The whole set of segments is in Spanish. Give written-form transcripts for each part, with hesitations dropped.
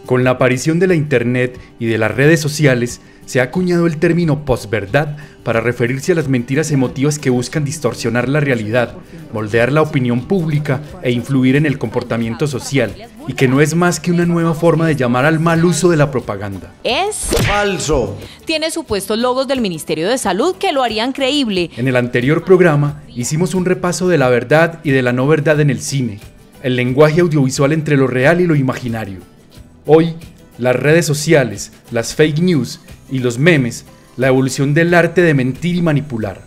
Con la aparición de la Internet y de las redes sociales, se ha acuñado el término posverdad para referirse a las mentiras emotivas que buscan distorsionar la realidad, moldear la opinión pública e influir en el comportamiento social, y que no es más que una nueva forma de llamar al mal uso de la propaganda. Es falso. Tiene supuestos logos del Ministerio de Salud que lo harían creíble. En el anterior programa hicimos un repaso de la verdad y de la no verdad en el cine, el lenguaje audiovisual entre lo real y lo imaginario. Hoy, las redes sociales, las fake news y los memes, la evolución del arte de mentir y manipular.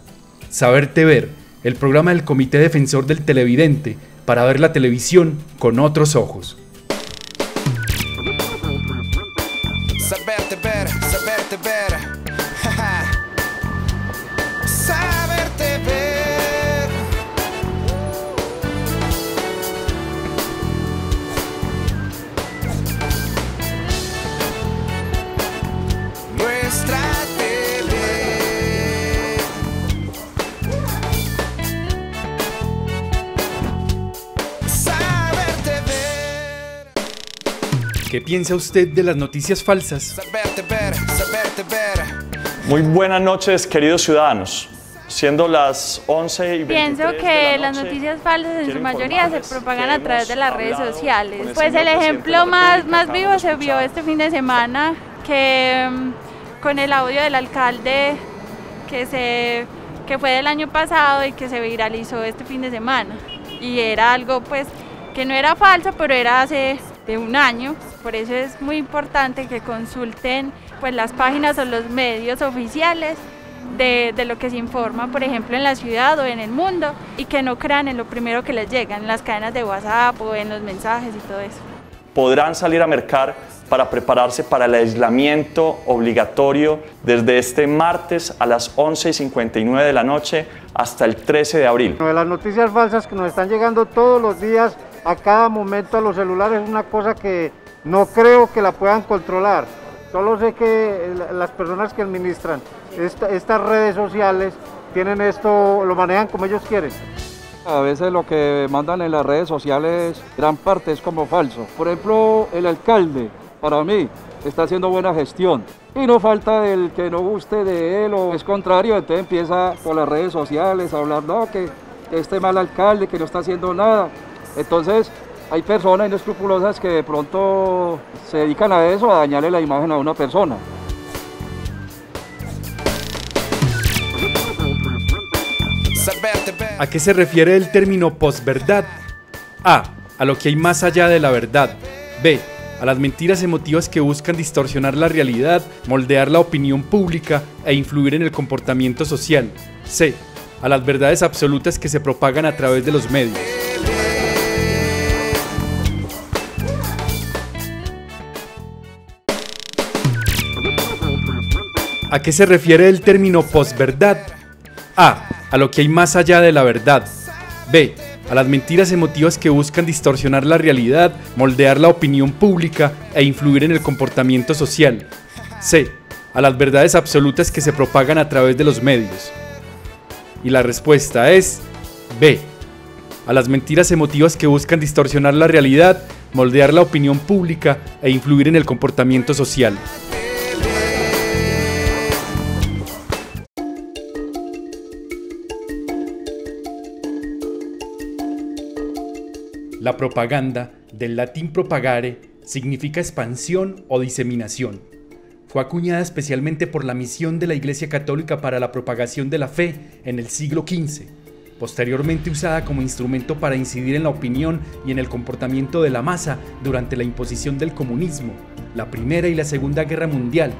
Saberte Ver, el programa del Comité Defensor del Televidente para ver la televisión con otros ojos. Saberte ver, saberte ver. Saberte ver. Nuestra TV. Saberte ver. ¿Qué piensa usted de las noticias falsas? Saberte ver, saberte ver. Muy buenas noches, queridos ciudadanos. Siendo las 11:23 Pienso que las noticias falsas en su mayoría se propagan a través de las redes sociales. Pues el ejemplo más vivo se vio este fin de semana, que con el audio del alcalde que fue del año pasado y que se viralizó este fin de semana. Y era algo pues que no era falso, pero era hace de un año. Por eso es muy importante que consulten pues las páginas o los medios oficiales de lo que se informa, por ejemplo, en la ciudad o en el mundo, y que no crean en lo primero que les llega, en las cadenas de WhatsApp o en los mensajes y todo eso. Podrán salir a mercar para prepararse para el aislamiento obligatorio desde este martes a las 11:59 de la noche hasta el 13 de abril. Las noticias falsas que nos están llegando todos los días, a cada momento a los celulares, es una cosa que no creo que la puedan controlar. Solo sé que las personas que administran estas redes sociales tienen esto, lo manejan como ellos quieren. A veces lo que mandan en las redes sociales, gran parte es como falso. Por ejemplo, el alcalde, para mí, está haciendo buena gestión. Y no falta el que no guste de él o es contrario, entonces empieza por las redes sociales a hablar, no, que este mal alcalde, que no está haciendo nada. Entonces, hay personas inescrupulosas que de pronto se dedican a eso, a dañarle la imagen a una persona. ¿A qué se refiere el término posverdad? A. A lo que hay más allá de la verdad. B. A las mentiras emotivas que buscan distorsionar la realidad, moldear la opinión pública e influir en el comportamiento social. C. A las verdades absolutas que se propagan a través de los medios. ¿A qué se refiere el término posverdad? A. A lo que hay más allá de la verdad. B. A las mentiras emotivas que buscan distorsionar la realidad, moldear la opinión pública e influir en el comportamiento social. C. A las verdades absolutas que se propagan a través de los medios. Y la respuesta es B. A las mentiras emotivas que buscan distorsionar la realidad, moldear la opinión pública e influir en el comportamiento social. La propaganda, del latín propagare, significa expansión o diseminación. Fue acuñada especialmente por la misión de la Iglesia Católica para la propagación de la fe en el siglo XV, posteriormente usada como instrumento para incidir en la opinión y en el comportamiento de la masa durante la imposición del comunismo, la Primera y la Segunda Guerra Mundial,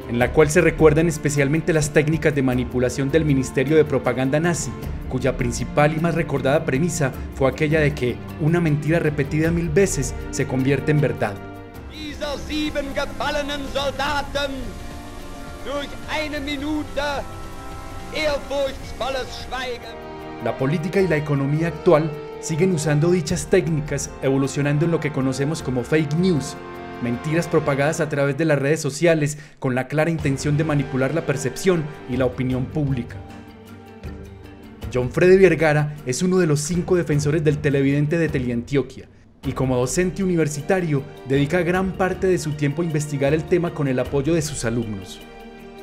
en la cual se recuerdan especialmente las técnicas de manipulación del Ministerio de Propaganda nazi, cuya principal y más recordada premisa fue aquella de que una mentira repetida 1000 veces se convierte en verdad. Dieser 7 gefallenen Soldaten durch eine Minute ehrfurchtsvolles Schweigen. La política y la economía actual siguen usando dichas técnicas, evolucionando en lo que conocemos como fake news, mentiras propagadas a través de las redes sociales con la clara intención de manipular la percepción y la opinión pública. John Freddy Vergara es uno de los 5 defensores del televidente de Teleantioquia, y como docente universitario dedica gran parte de su tiempo a investigar el tema con el apoyo de sus alumnos.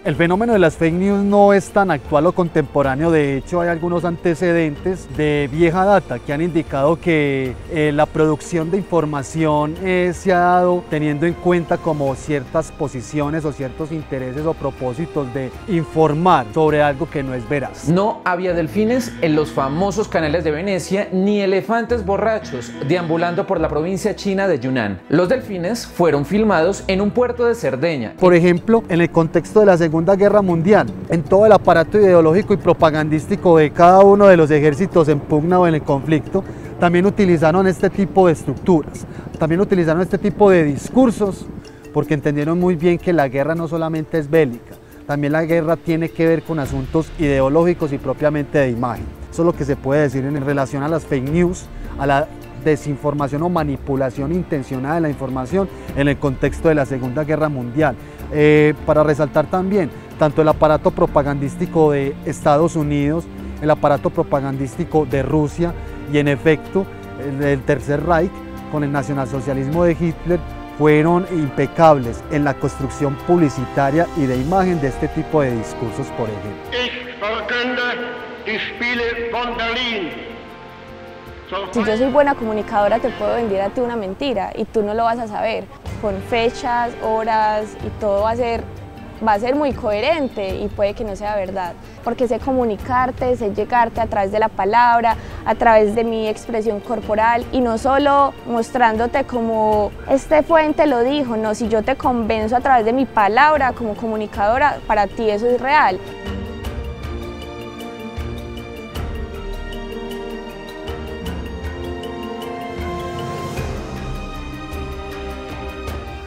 El fenómeno de las fake news no es tan actual o contemporáneo, de hecho hay algunos antecedentes de vieja data que han indicado que la producción de información se ha dado teniendo en cuenta como ciertas posiciones o ciertos intereses o propósitos de informar sobre algo que no es veraz. No había delfines en los famosos canales de Venecia ni elefantes borrachos deambulando por la provincia china de Yunnan. Los delfines fueron filmados en un puerto de Cerdeña. Por ejemplo, en el contexto de la Segunda Guerra Mundial, en todo el aparato ideológico y propagandístico de cada uno de los ejércitos en pugna o en el conflicto, también utilizaron este tipo de estructuras, también utilizaron este tipo de discursos, porque entendieron muy bien que la guerra no solamente es bélica, también la guerra tiene que ver con asuntos ideológicos y propiamente de imagen. Eso es lo que se puede decir en relación a las fake news, a la desinformación o manipulación intencionada de la información en el contexto de la Segunda Guerra Mundial. Para resaltar también, tanto el aparato propagandístico de Estados Unidos, el aparato propagandístico de Rusia y en efecto el Tercer Reich con el nacionalsocialismo de Hitler fueron impecables en la construcción publicitaria y de imagen de este tipo de discursos, por ejemplo. Ich verkünde die Spiele von Berlin. Si yo soy buena comunicadora, te puedo vender a ti una mentira y tú no lo vas a saber. Con fechas, horas y todo va a ser muy coherente y puede que no sea verdad. Porque sé comunicarte, sé llegarte a través de la palabra, a través de mi expresión corporal y no solo mostrándote como este fuente lo dijo, no, si yo te convenzo a través de mi palabra como comunicadora, para ti eso es real.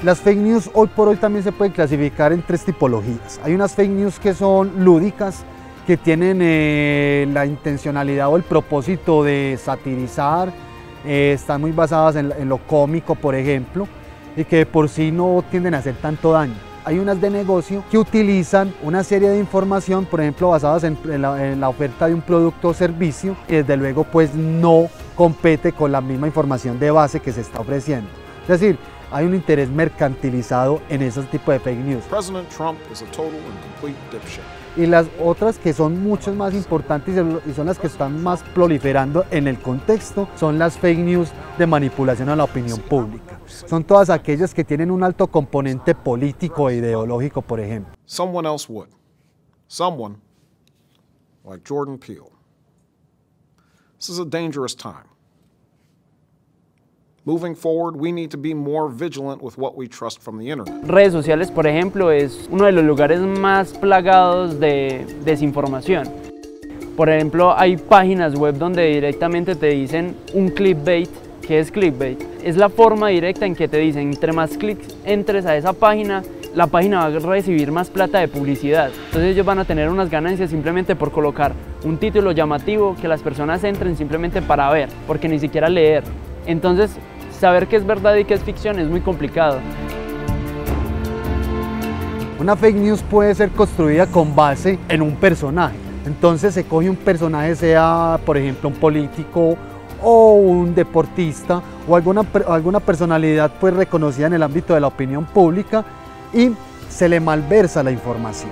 Las fake news hoy por hoy también se pueden clasificar en tres tipologías. Hay unas fake news que son lúdicas, que tienen la intencionalidad o el propósito de satirizar, están muy basadas en lo cómico, por ejemplo, y que por sí no tienden a hacer tanto daño. Hay unas de negocio que utilizan una serie de información, por ejemplo, basadas en la oferta de un producto o servicio, y desde luego pues no compete con la misma información de base que se está ofreciendo. Es decir, hay un interés mercantilizado en esos tipos de fake news. President Trump is a total and complete dipshit. Y las otras que son mucho más importantes y son las que están más proliferando en el contexto son las fake news de manipulación a la opinión pública. Son todas aquellas que tienen un alto componente político e ideológico, por ejemplo. Someone else would. Someone like Jordan Peele. This is a dangerous time. Moving forward, we need to be more vigilant with what we trust from the internet. Redes sociales, por ejemplo, es uno de los lugares más plagados de desinformación. Por ejemplo, hay páginas web donde directamente te dicen un clickbait. ¿Qué es clickbait? Es la forma directa en que te dicen, entre más clics entres a esa página, la página va a recibir más plata de publicidad. Entonces ellos van a tener unas ganancias simplemente por colocar un título llamativo que las personas entren simplemente para ver, porque ni siquiera leer. Entonces, saber qué es verdad y qué es ficción es muy complicado. Una fake news puede ser construida con base en un personaje. Entonces se coge un personaje, sea por ejemplo un político o un deportista o alguna personalidad pues reconocida en el ámbito de la opinión pública y se le malversa la información.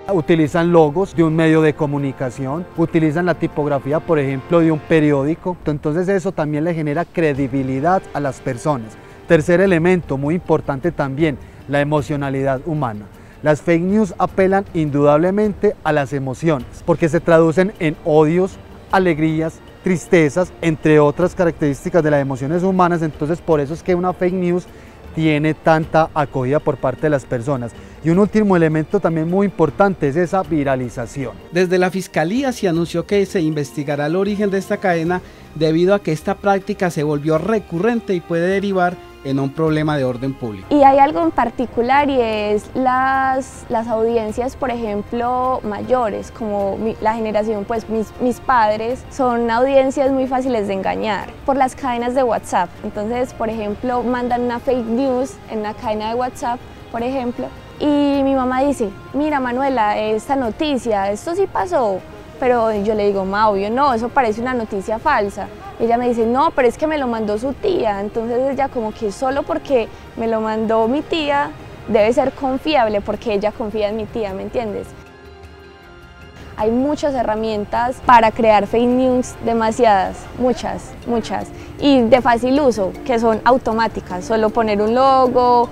Utilizan logos de un medio de comunicación, utilizan la tipografía, por ejemplo, de un periódico. Entonces eso también le genera credibilidad a las personas. Tercer elemento, muy importante también, la emocionalidad humana. Las fake news apelan indudablemente a las emociones, porque se traducen en odios, alegrías, tristezas, entre otras características de las emociones humanas. Entonces por eso es que una fake news tiene tanta acogida por parte de las personas. Y un último elemento también muy importante es esa viralización. Desde la Fiscalía se anunció que se investigará el origen de esta cadena debido a que esta práctica se volvió recurrente y puede derivar en un problema de orden público. Y hay algo en particular y es las audiencias, por ejemplo, mayores, como la generación, pues mis padres, son audiencias muy fáciles de engañar por las cadenas de WhatsApp. Entonces, por ejemplo, mandan una fake news en la cadena de WhatsApp, por ejemplo, y mi mamá dice, mira Manuela, esta noticia, esto sí pasó, pero yo le digo, ma, obvio no, eso parece una noticia falsa. ella me dice, no, pero es que me lo mandó su tía. Entonces ella como que solo porque me lo mandó mi tía debe ser confiable porque ella confía en mi tía, ¿me entiendes? Hay muchas herramientas para crear fake news, demasiadas, muchas, y de fácil uso, que son automáticas, solo poner un logo,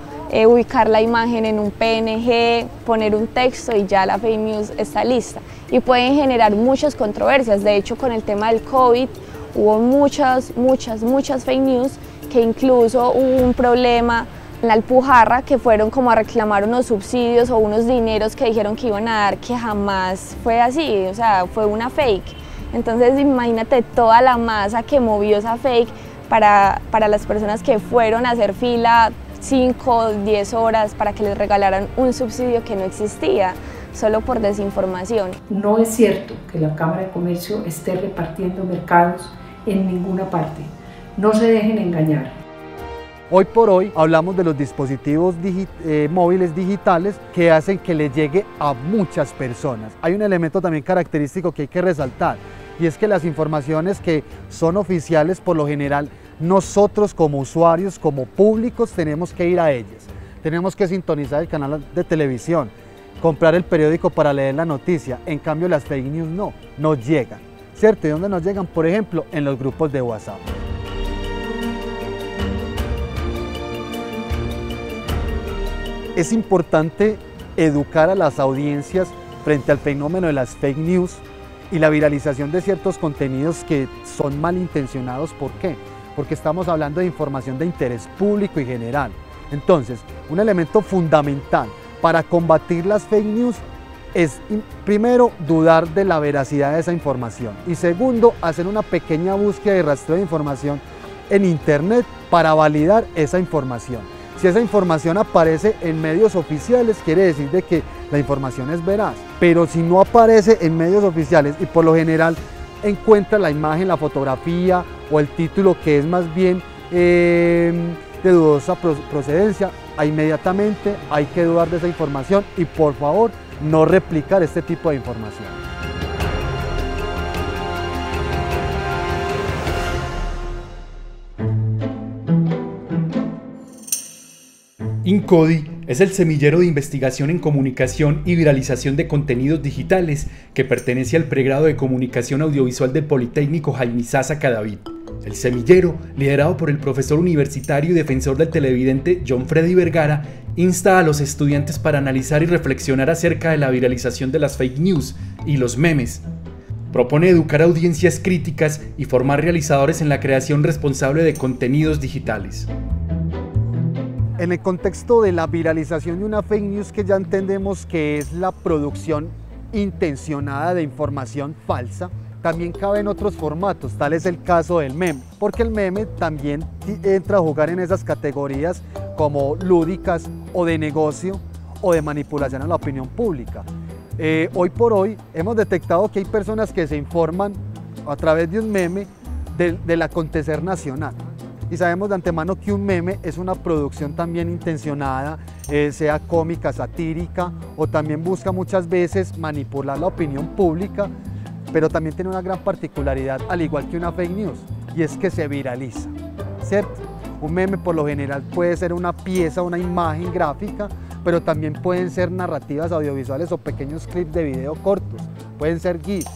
ubicar la imagen en un PNG, poner un texto y ya la fake news está lista. Y pueden generar muchas controversias. De hecho, con el tema del COVID hubo muchas fake news, que incluso hubo un problema en la Alpujarra, que fueron como a reclamar unos subsidios o unos dineros que dijeron que iban a dar, que jamás fue así, o sea, fue una fake. Entonces imagínate toda la masa que movió esa fake para las personas que fueron a hacer fila 5 o 10 horas para que les regalaran un subsidio que no existía, solo por desinformación. No es cierto que la Cámara de Comercio esté repartiendo mercados en ninguna parte. No se dejen engañar. Hoy por hoy hablamos de los dispositivos móviles digitales que hacen que le llegue a muchas personas. Hay un elemento también característico que hay que resaltar, y es que las informaciones que son oficiales, por lo general, nosotros como usuarios, como públicos, tenemos que ir a ellas. Tenemos que sintonizar el canal de televisión, comprar el periódico para leer la noticia. En cambio, las fake news no nos llegan, ¿cierto? ¿Y dónde nos llegan? Por ejemplo, en los grupos de WhatsApp. Es importante educar a las audiencias frente al fenómeno de las fake news y la viralización de ciertos contenidos que son malintencionados. ¿Por qué? Porque estamos hablando de información de interés público y general. Entonces, un elemento fundamental para combatir las fake news es, primero, dudar de la veracidad de esa información, y segundo, hacer una pequeña búsqueda y rastreo de información en internet para validar esa información. Si esa información aparece en medios oficiales, quiere decir de que la información es veraz, pero si no aparece en medios oficiales y por lo general encuentra la imagen, la fotografía o el título que es más bien de dudosa procedencia, inmediatamente hay que dudar de esa información y por favor no replicar este tipo de información. INCODI es el semillero de investigación en comunicación y viralización de contenidos digitales que pertenece al pregrado de comunicación audiovisual del Politécnico Jaime Sasa Cadavid. El semillero, liderado por el profesor universitario y defensor del televidente John Freddy Vergara, insta a los estudiantes para analizar y reflexionar acerca de la viralización de las fake news y los memes. Propone educar a audiencias críticas y formar realizadores en la creación responsable de contenidos digitales. En el contexto de la viralización de una fake news, que ya entendemos que es la producción intencionada de información falsa, también caben otros formatos, tal es el caso del meme, porque el meme también entra a jugar en esas categorías como lúdicas o de negocio o de manipulación a la opinión pública. Hoy por hoy hemos detectado que hay personas que se informan a través de un meme del acontecer nacional. Y sabemos de antemano que un meme es una producción también intencionada, sea cómica, satírica, o también busca muchas veces manipular la opinión pública, pero también tiene una gran particularidad, al igual que una fake news, y es que se viraliza, ¿cierto? Un meme por lo general puede ser una pieza, una imagen gráfica, pero también pueden ser narrativas audiovisuales o pequeños clips de video cortos, pueden ser GIFs.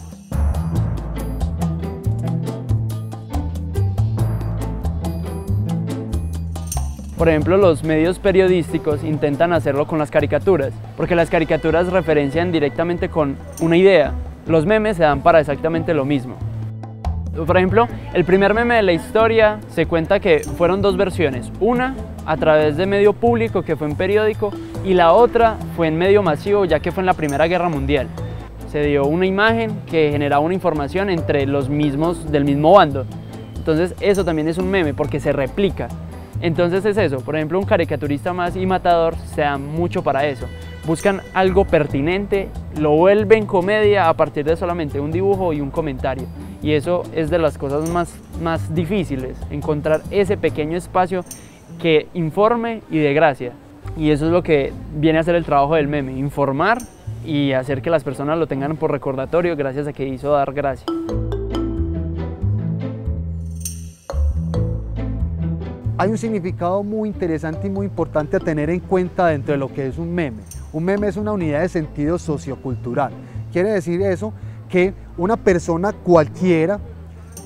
Por ejemplo, los medios periodísticos intentan hacerlo con las caricaturas, porque las caricaturas referencian directamente con una idea. Los memes se dan para exactamente lo mismo. Por ejemplo, el primer meme de la historia se cuenta que fueron dos versiones. Una a través de medio público, que fue en periódico, y la otra fue en medio masivo, ya que fue en la Primera Guerra Mundial. Se dio una imagen que generaba una información entre los mismos del mismo bando. Entonces eso también es un meme porque se replica. Entonces es eso, por ejemplo, un caricaturista más y matador se da mucho para eso. Buscan algo pertinente, lo vuelven comedia a partir de solamente un dibujo y un comentario. Y eso es de las cosas más difíciles, encontrar ese pequeño espacio que informe y dé gracia. Y eso es lo que viene a hacer el trabajo del meme, informar y hacer que las personas lo tengan por recordatorio gracias a que hizo dar gracia. Hay un significado muy interesante y muy importante a tener en cuenta dentro de lo que es un meme. Un meme es una unidad de sentido sociocultural. Quiere decir eso que una persona cualquiera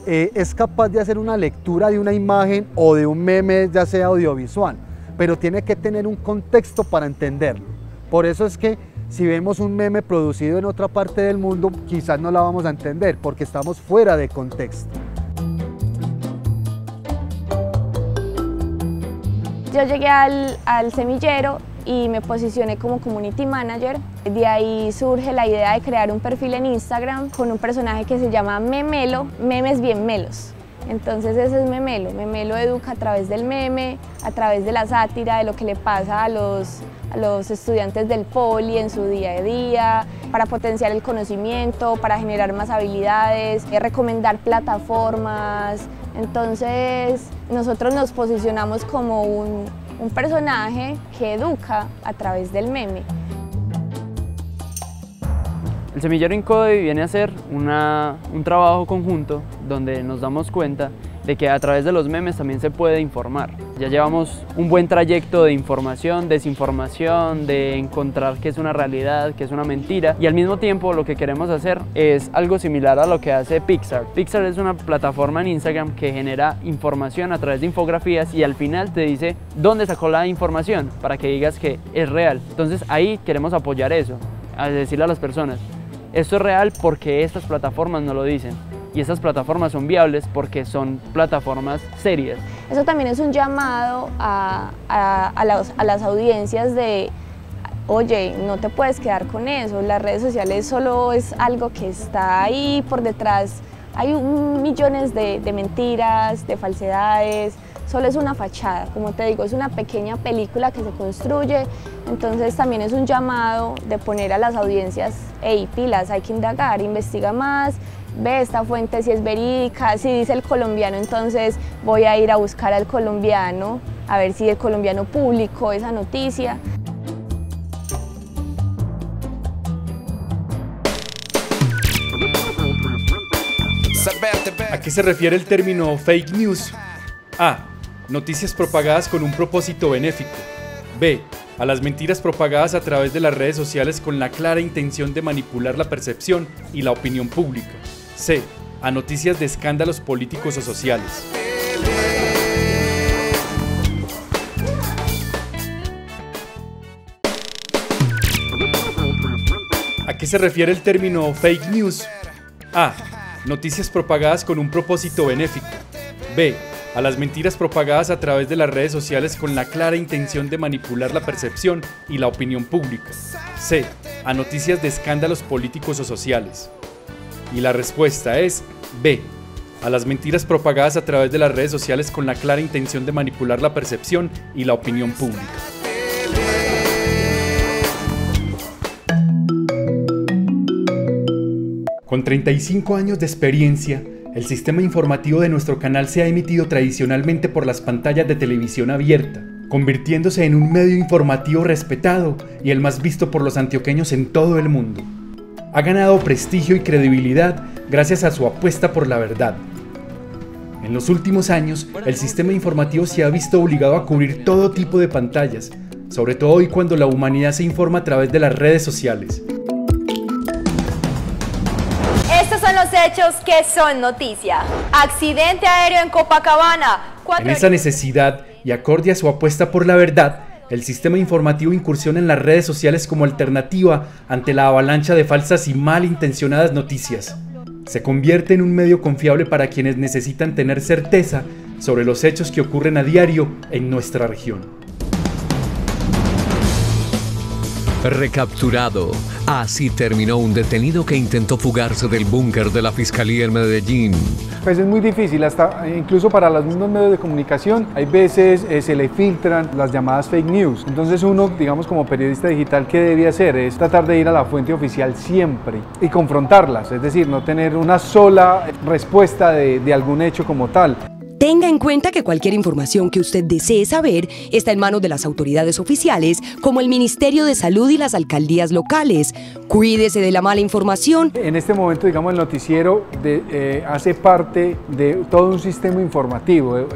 es capaz de hacer una lectura de una imagen o de un meme, ya sea audiovisual, pero tiene que tener un contexto para entenderlo. Por eso es que si vemos un meme producido en otra parte del mundo, quizás no la vamos a entender porque estamos fuera de contexto. Yo llegué al semillero y me posicioné como community manager. De ahí surge la idea de crear un perfil en Instagram con un personaje que se llama Memelo, memes bien melos. Entonces ese es Memelo. Memelo educa a través del meme, a través de la sátira, de lo que le pasa a los estudiantes del poli en su día a día, para potenciar el conocimiento, para generar más habilidades, recomendar plataformas. Entonces nosotros nos posicionamos como un personaje que educa a través del meme. El Semillero Incode viene a ser un trabajo conjunto donde nos damos cuenta de que a través de los memes también se puede informar. Ya llevamos un buen trayecto de información, desinformación, de encontrar qué es una realidad, qué es una mentira, y al mismo tiempo lo que queremos hacer es algo similar a lo que hace Pixar. Pixar es una plataforma en Instagram que genera información a través de infografías y al final te dice dónde sacó la información para que digas que es real. Entonces ahí queremos apoyar eso, a decirle a las personas, esto es real porque estas plataformas no lo dicen. Y estas plataformas son viables porque son plataformas serias. Eso también es un llamado a las audiencias de, oye, no te puedes quedar con eso, las redes sociales solo es algo que está ahí por detrás. Hay millones de mentiras, de falsedades, solo es una fachada, como te digo, es una pequeña película que se construye, entonces también es un llamado de poner a las audiencias, hey, pilas, hay que indagar, investiga más, ve esta fuente si es verídica, si dice el colombiano, entonces voy a ir a buscar al colombiano, a ver si el colombiano publicó esa noticia. ¿A qué se refiere el término fake news? A. Noticias propagadas con un propósito benéfico. B. A las mentiras propagadas a través de las redes sociales con la clara intención de manipular la percepción y la opinión pública. C. A noticias de escándalos políticos o sociales. ¿A qué se refiere el término fake news? A. Noticias propagadas con un propósito benéfico. B. A las mentiras propagadas a través de las redes sociales con la clara intención de manipular la percepción y la opinión pública. C. A noticias de escándalos políticos o sociales. Y la respuesta es B. A las mentiras propagadas a través de las redes sociales con la clara intención de manipular la percepción y la opinión pública. Con 35 años de experiencia, el sistema informativo de nuestro canal se ha emitido tradicionalmente por las pantallas de televisión abierta, convirtiéndose en un medio informativo respetado y el más visto por los antioqueños en todo el mundo. Ha ganado prestigio y credibilidad gracias a su apuesta por la verdad. En los últimos años, el sistema informativo se ha visto obligado a cubrir todo tipo de pantallas, sobre todo hoy cuando la humanidad se informa a través de las redes sociales. Estos son los hechos que son noticia. Accidente aéreo en Copacabana. En esa necesidad y acorde a su apuesta por la verdad, el sistema informativo incursiona en las redes sociales como alternativa ante la avalancha de falsas y malintencionadas noticias. Se convierte en un medio confiable para quienes necesitan tener certeza sobre los hechos que ocurren a diario en nuestra región. Recapturado. Así terminó un detenido que intentó fugarse del búnker de la Fiscalía en Medellín. Pues es muy difícil, hasta incluso para los mismos medios de comunicación, hay veces se le filtran las llamadas fake news. Entonces uno, digamos como periodista digital, ¿qué debe hacer? Es tratar de ir a la fuente oficial siempre y confrontarlas, es decir, no tener una sola respuesta de algún hecho como tal. Tenga en cuenta que cualquier información que usted desee saber está en manos de las autoridades oficiales, como el Ministerio de Salud y las alcaldías locales. Cuídese de la mala información. En este momento, digamos, el noticiero hace parte de todo un sistema informativo.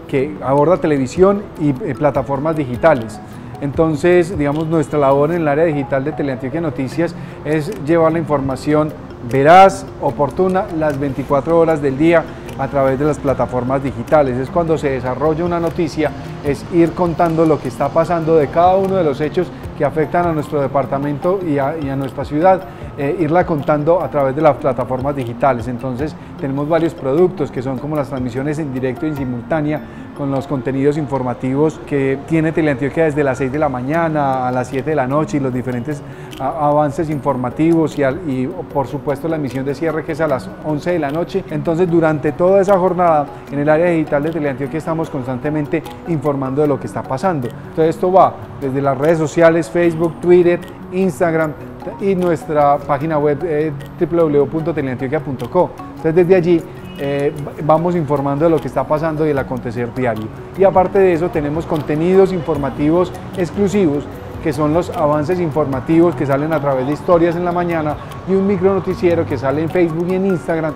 que aborda televisión y plataformas digitales. Entonces, digamos, nuestra labor en el área digital de Teleantioquia Noticias es llevar la información veraz, oportuna, las 24 horas del día a través de las plataformas digitales. Es cuando se desarrolla una noticia, es ir contando lo que está pasando de cada uno de los hechos que afectan a nuestro departamento y a nuestra ciudad, irla contando a través de las plataformas digitales. Entonces tenemos varios productos que son como las transmisiones en directo y en simultánea, con los contenidos informativos que tiene Teleantioquia desde las 6 de la mañana a las 7 de la noche y los diferentes avances informativos y por supuesto la emisión de cierre que es a las 11 de la noche. Entonces durante toda esa jornada en el área digital de Teleantioquia estamos constantemente informando de lo que está pasando. Entonces esto va desde las redes sociales, Facebook, Twitter, Instagram y nuestra página web www.teleantioquia.co. Entonces desde allí vamos informando de lo que está pasando y el acontecer diario. Y aparte de eso tenemos contenidos informativos exclusivos que son los avances informativos que salen a través de historias en la mañana y un micro noticiero que sale en Facebook y en Instagram,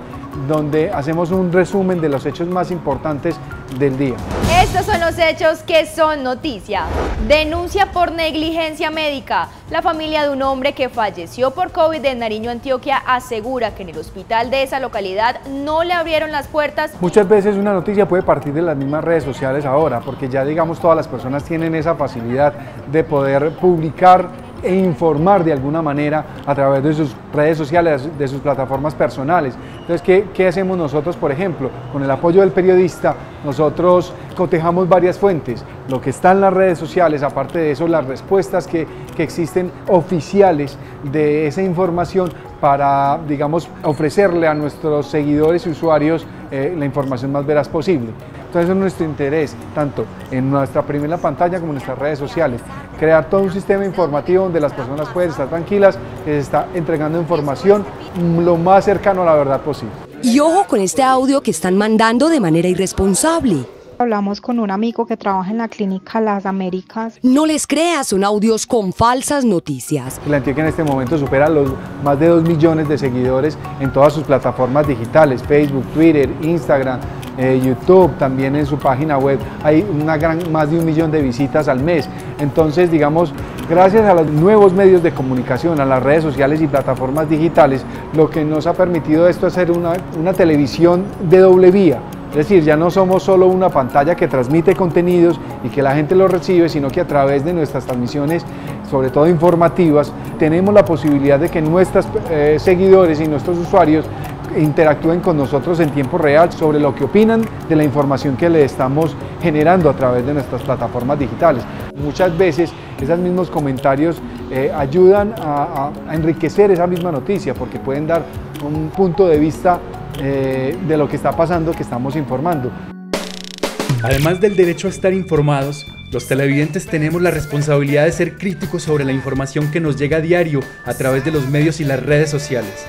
donde hacemos un resumen de los hechos más importantes del día. Estos son los hechos que son noticia. Denuncia por negligencia médica. La familia de un hombre que falleció por COVID en Nariño, Antioquia, asegura que en el hospital de esa localidad no le abrieron las puertas. Muchas veces una noticia puede partir de las mismas redes sociales ahora, porque ya digamos todas las personas tienen esa facilidad de poder publicar e informar de alguna manera a través de sus redes sociales, de sus plataformas personales. Entonces, ¿qué hacemos nosotros, por ejemplo? Con el apoyo del periodista, nosotros cotejamos varias fuentes, lo que está en las redes sociales, aparte de eso, las respuestas que existen oficiales de esa información para, digamos, ofrecerle a nuestros seguidores y usuarios la información más veraz posible. Entonces es nuestro interés, tanto en nuestra primera pantalla como en nuestras redes sociales, crear todo un sistema informativo donde las personas pueden estar tranquilas, que se está entregando información lo más cercano a la verdad posible. Y ojo con este audio que están mandando de manera irresponsable. Hablamos con un amigo que trabaja en la clínica Las Américas. No les creas, son audios con falsas noticias. Teleantioquia en este momento supera los más de 2 millones de seguidores en todas sus plataformas digitales, Facebook, Twitter, Instagram, YouTube, también en su página web hay más de 1 millón de visitas al mes. Entonces, digamos, gracias a los nuevos medios de comunicación, a las redes sociales y plataformas digitales, lo que nos ha permitido esto es hacer una televisión de doble vía. Es decir, ya no somos solo una pantalla que transmite contenidos y que la gente los recibe, sino que a través de nuestras transmisiones, sobre todo informativas, tenemos la posibilidad de que nuestros seguidores y nuestros usuarios interactúen con nosotros en tiempo real sobre lo que opinan de la información que le estamos generando a través de nuestras plataformas digitales. Muchas veces esos mismos comentarios ayudan a enriquecer esa misma noticia porque pueden dar un punto de vista de lo que está pasando, que estamos informando. Además del derecho a estar informados, los televidentes tenemos la responsabilidad de ser críticos sobre la información que nos llega a diario a través de los medios y las redes sociales.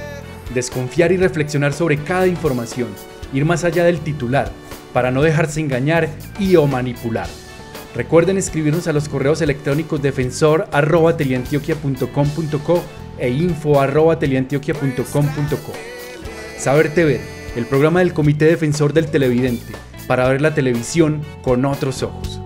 Desconfiar y reflexionar sobre cada información, ir más allá del titular, para no dejarse engañar o manipular. Recuerden escribirnos a los correos electrónicos defensor@teleantioquia.com.co e info@teleantioquia.com.co. Saberte Ver, el programa del Comité Defensor del Televidente, para ver la televisión con otros ojos.